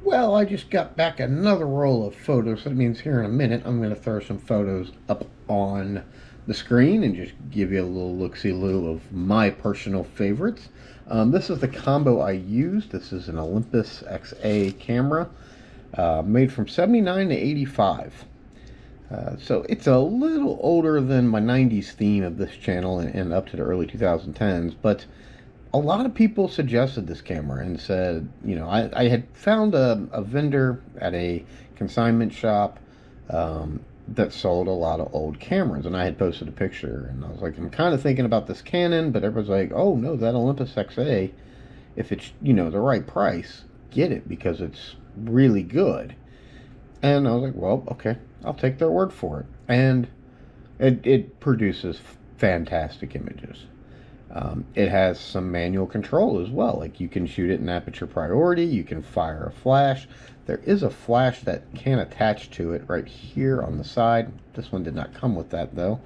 Well, I just got back another roll of photos. That means here in a minute I'm going to throw some photos up on the screen and just give you a little look-see-loo of my personal favorites. This is the combo I used. This is an Olympus XA camera made from 79 to 85. So it's a little older than my 90s theme of this channel and up to the early 2010s, but a lot of people suggested this camera and said, I had found a vendor at a consignment shop that sold a lot of old cameras, and I had posted a picture, and I was like, I'm kind of thinking about this Canon, but everyone's like, oh no, that Olympus XA, if it's, the right price, get it, because it's really good. And I was like, well, okay, I'll take their word for it. And it produces fantastic images. It has some manual control as well. Like, you can shoot it in aperture priority, you can fire a flash. There is a flash that can attach to it right here on the side. This one did not come with that though.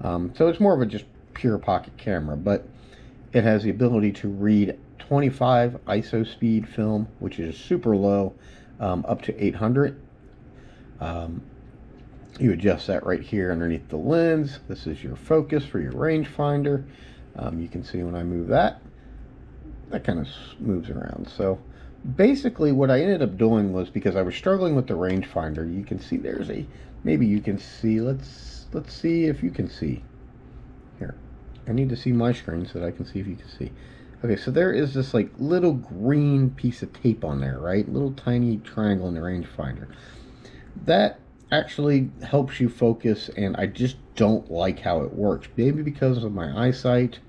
So it's more of a just pure pocket camera, but it has the ability to read 25 ISO speed film, which is super low, up to 800. You adjust that right here underneath the lens. This is your focus for your rangefinder. You can see when I move that kind of moves around. So basically what I ended up doing was, because I was struggling with the rangefinder, you can see there's maybe you can see, let's see if you can see. Here, I need to see my screen so that I can see if you can see. Okay, so there is this like little green piece of tape on there, right? Little tiny triangle in the rangefinder. That actually helps you focus, and I just don't like how it works. Maybe because of my eyesight,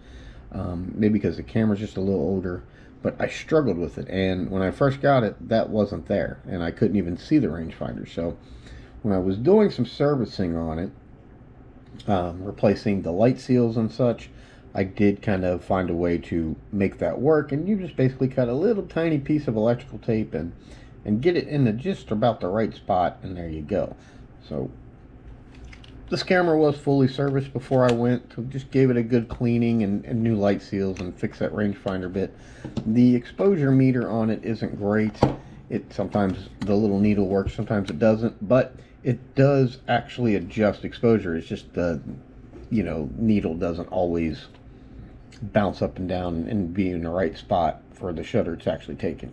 maybe because the camera's just a little older, but I struggled with it, and when I first got it, that wasn't there, and I couldn't even see the rangefinder. So when I was doing some servicing on it, replacing the light seals and such, I did kind of find a way to make that work, and you just basically cut a little tiny piece of electrical tape and get it in just about the right spot, and there you go. So this camera was fully serviced before I went, so just gave it a good cleaning and new light seals and fix that rangefinder bit. The exposure meter on it isn't great. Sometimes the little needle works, sometimes it doesn't, but it does actually adjust exposure. It's just the needle doesn't always bounce up and down and be in the right spot for the shutter it's actually taking.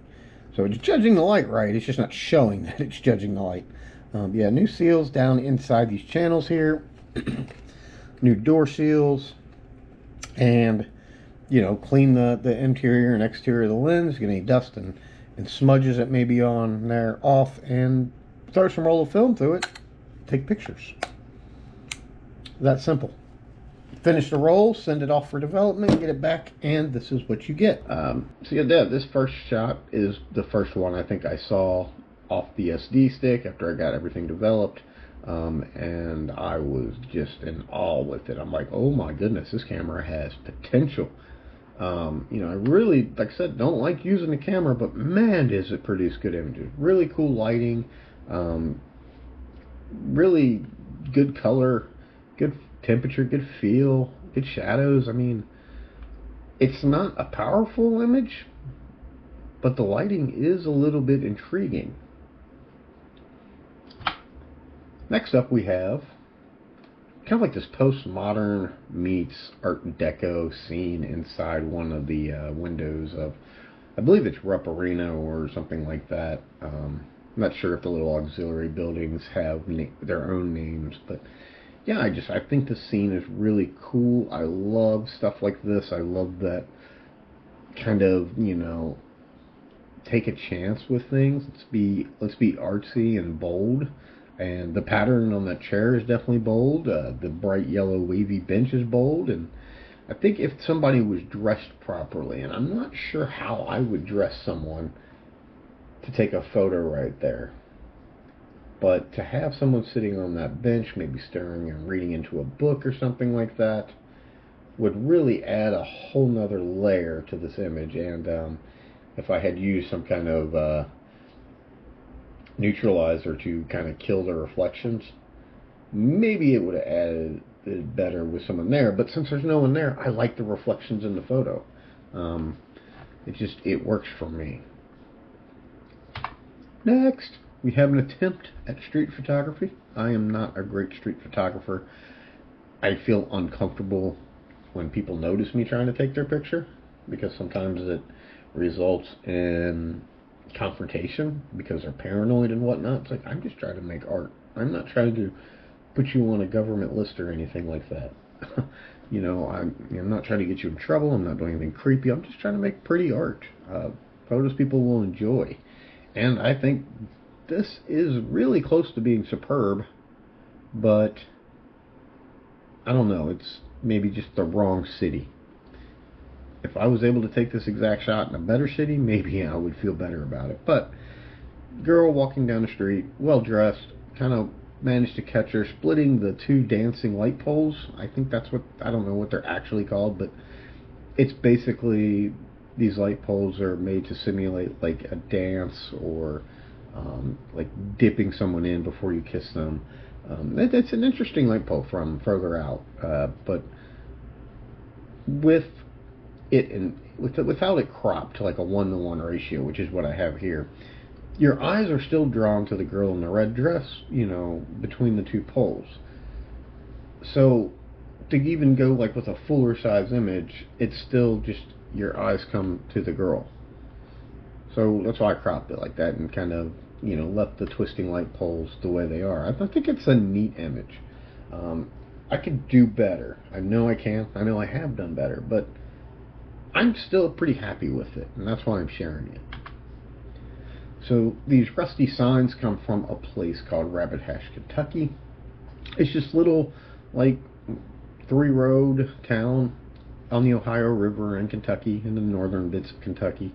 So it's judging the light right, it's just not showing that it's judging the light. Yeah, new seals down inside these channels here. New door seals. And, clean the interior and exterior of the lens. Get any dust and smudges that may be on there off. And throw some roll of film through it. Take pictures. That simple. Finish the roll, send it off for development, get it back, and this is what you get. So yeah, this first shot is the first one I think I saw off the SD stick after I got everything developed, and I was just in awe with it. I'm like, oh my goodness, this camera has potential. I really, like I said, don't like using the camera, but man, does it produce good images. Really cool lighting, really good color, good temperature, good feel, good shadows. I mean, it's not a powerful image, but the lighting is a little bit intriguing. Next up we have kind of like this postmodern meets Art Deco scene inside one of the windows of, I believe it's Rupp-Arena or something like that. I'm not sure if the little auxiliary buildings have their own names, but yeah, I think the scene is really cool. I love stuff like this. I love that kind of, take a chance with things. Let's be artsy and bold. And the pattern on that chair is definitely bold. The bright yellow wavy bench is bold. And I think if somebody was dressed properly, and I'm not sure how I would dress someone to take a photo right there, but to have someone sitting on that bench, maybe staring and reading into a book or something like that, would really add a whole nother layer to this image. And if I had used some kind of neutralizer to kind of kill the reflections, maybe it would have added it better with someone there. But since there's no one there, I like the reflections in the photo. It works for me. Next, we have an attempt at street photography. I am not a great street photographer. I feel uncomfortable when people notice me trying to take their picture, because sometimes it results in confrontation because they're paranoid and whatnot. It's like, I'm just trying to make art. I'm not trying to put you on a government list or anything like that. I'm not trying to get you in trouble. I'm not doing anything creepy. I'm just trying to make pretty art. Photos people will enjoy. And I think this is really close to being superb, but I don't know, it's maybe just the wrong city. If I was able to take this exact shot in a better city, maybe I would feel better about it. But girl walking down the street, well dressed, kind of managed to catch her splitting the two dancing light poles. I think that's what, I don't know what they're actually called, but it's basically, these light poles are made to simulate like a dance, or like dipping someone in before you kiss them. It's an interesting light pole from further out, but with it without it cropped to like a 1-to-1 ratio, which is what I have here, your eyes are still drawn to the girl in the red dress, between the two poles. So to even go like with a fuller size image, it's still just your eyes come to the girl. So that's why I cropped it like that and kind of, left the twisting light poles the way they are. I think it's a neat image. I could do better. I know I can. I know I have done better, but I'm still pretty happy with it, and that's why I'm sharing it. So these rusty signs come from a place called Rabbit Hash, Kentucky. It's just little, like, 3-road town on the Ohio River in Kentucky, in the northern bits of Kentucky.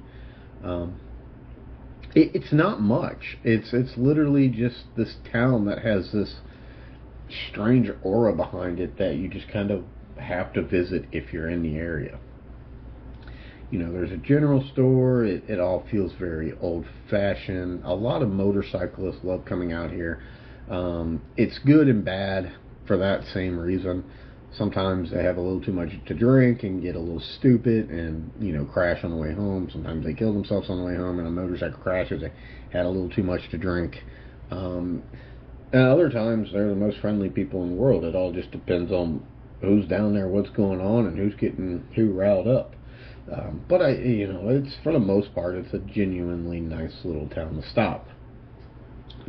It's not much. It's literally just this town that has this strange aura behind it that you just kind of have to visit if you're in the area. There's a general store. It all feels very old-fashioned. A lot of motorcyclists love coming out here. It's good and bad for that same reason. Sometimes they have a little too much to drink and get a little stupid and, crash on the way home. Sometimes they kill themselves on the way home in a motorcycle crash because they had a little too much to drink. And other times they're the most friendly people in the world. It all just depends on who's down there, what's going on, and who's getting who riled up. But it's, for the most part, it's a genuinely nice little town to stop.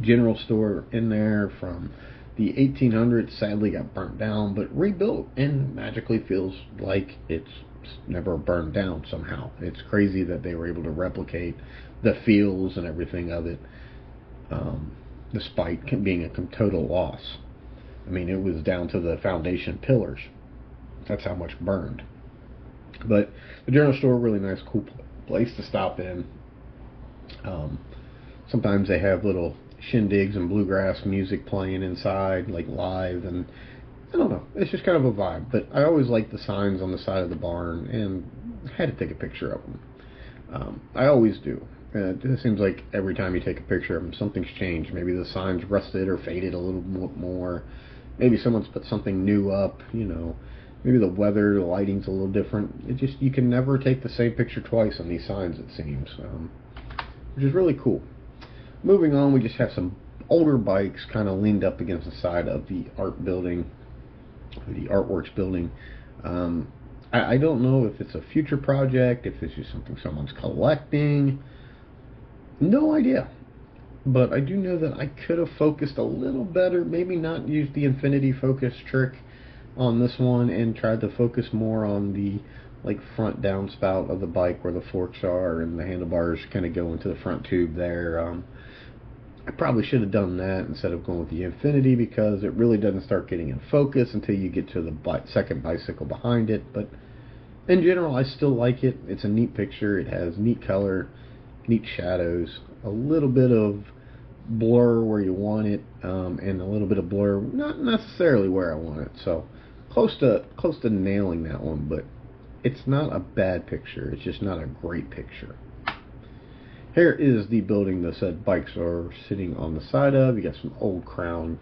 General store in there from the 1800s sadly got burnt down, but rebuilt and magically feels like it's never burned down somehow. It's crazy that they were able to replicate the feels and everything of it, despite being a total loss. I mean, it was down to the foundation pillars. That's how much burned. But the general store, really nice, cool place to stop in. Sometimes they have little shindigs and bluegrass music playing inside, like live, and I don't know, it's just kind of a vibe. But I always like the signs on the side of the barn, and I had to take a picture of them. I always do. It seems like every time you take a picture of them, something's changed. Maybe the sign's rusted or faded a little more. Maybe someone's put something new up, Maybe the weather, the lighting's a little different. You can never take the same picture twice on these signs, it seems, which is really cool. Moving on, we just have some older bikes kind of leaned up against the side of the art building, the artworks building. I don't know if it's a future project, if it's just something someone's collecting. No idea. But I do know that I could have focused a little better, maybe not use the infinity focus trick on this one and tried to focus more on the front downspout of the bike where the forks are and the handlebars kind of go into the front tube there. I probably should have done that instead of going with the infinity, because it really doesn't start getting in focus until you get to the second bicycle behind it. But in general, I still like it. It's a neat picture. It has neat color, neat shadows, a little bit of blur where you want it, and a little bit of blur not necessarily where I want it. So close to nailing that one, but it's not a bad picture. It's just not a great picture. Here is the building the said bikes are sitting on the side of. You got some old Crown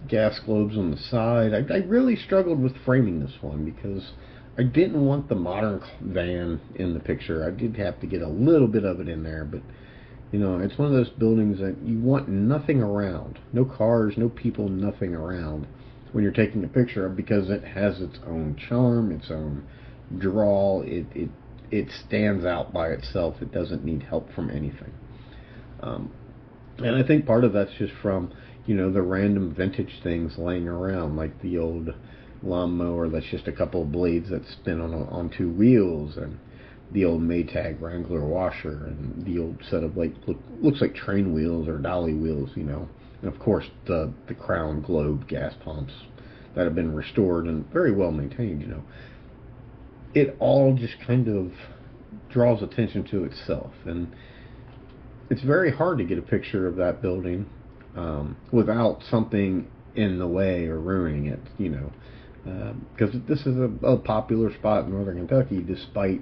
gas globes on the side. I really struggled with framing this one because I didn't want the modern van in the picture. I did have to get a little bit of it in there, but You know, it's one of those buildings that you want nothing around. No cars, no people, nothing around when you're taking a picture of, because it has its own charm, its own drawl. It stands out by itself. It doesn't need help from anything. Um, and I think part of that's just from, you know, the random vintage things laying around, like the old lawnmower that's just a couple of blades that spin on two wheels, and the old Maytag Wrangler washer, and the old set of looks like train wheels or dolly wheels, you know, and of course the Crown Globe gas pumps that have been restored and very well maintained. You know, it all just kind of draws attention to itself, and it's very hard to get a picture of that building without something in the way or ruining it, you know, because this is a popular spot in northern Kentucky, despite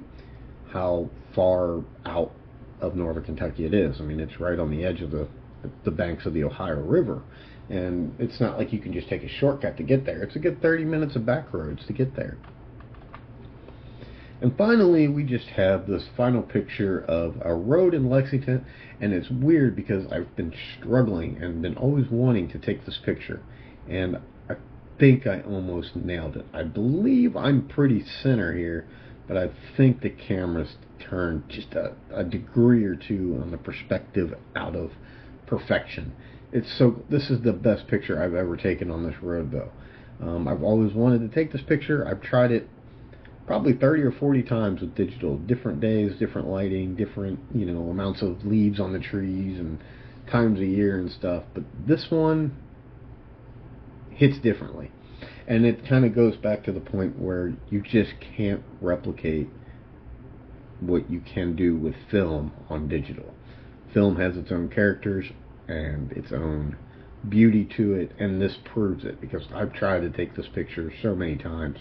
how far out of northern Kentucky it is. I mean, it's right on the edge of the banks of the Ohio River, and it's not like you can just take a shortcut to get there. It's a good 30 minutes of back roads to get there. And finally, we just have this final picture of a road in Lexington, and it's weird because I've been struggling and been always wanting to take this picture, and I think I almost nailed it. I believe I'm pretty center here, but I think the camera's turned just a degree or two on the perspective out of perfection. This is the best picture I've ever taken on this road, though. I've always wanted to take this picture. I've tried it probably 30 or 40 times with digital, different days, different lighting, different, you know, amounts of leaves on the trees and times a year and stuff, but this one hits differently. And it kind of goes back to the point where you just can't replicate what you can do with film on digital. Film has its own characters and its own beauty to it, and this proves it, because I've tried to take this picture so many times.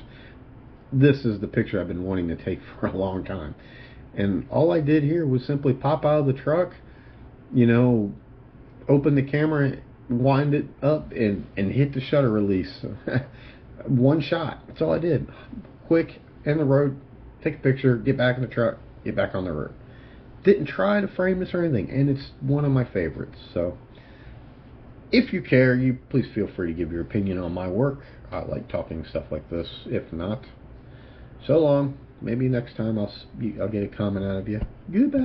This is the picture I've been wanting to take for a long time. And all I did here was simply pop out of the truck, you know, open the camera, wind it up, and hit the shutter release. One shot. That's all I did. Quick, in the road, take a picture, get back in the truck, get back on the road. Didn't try to frame this or anything, and it's one of my favorites. So, if you care, you please feel free to give your opinion on my work. I like talking stuff like this. If not, so long. Maybe next time I'll get a comment out of you. Goodbye.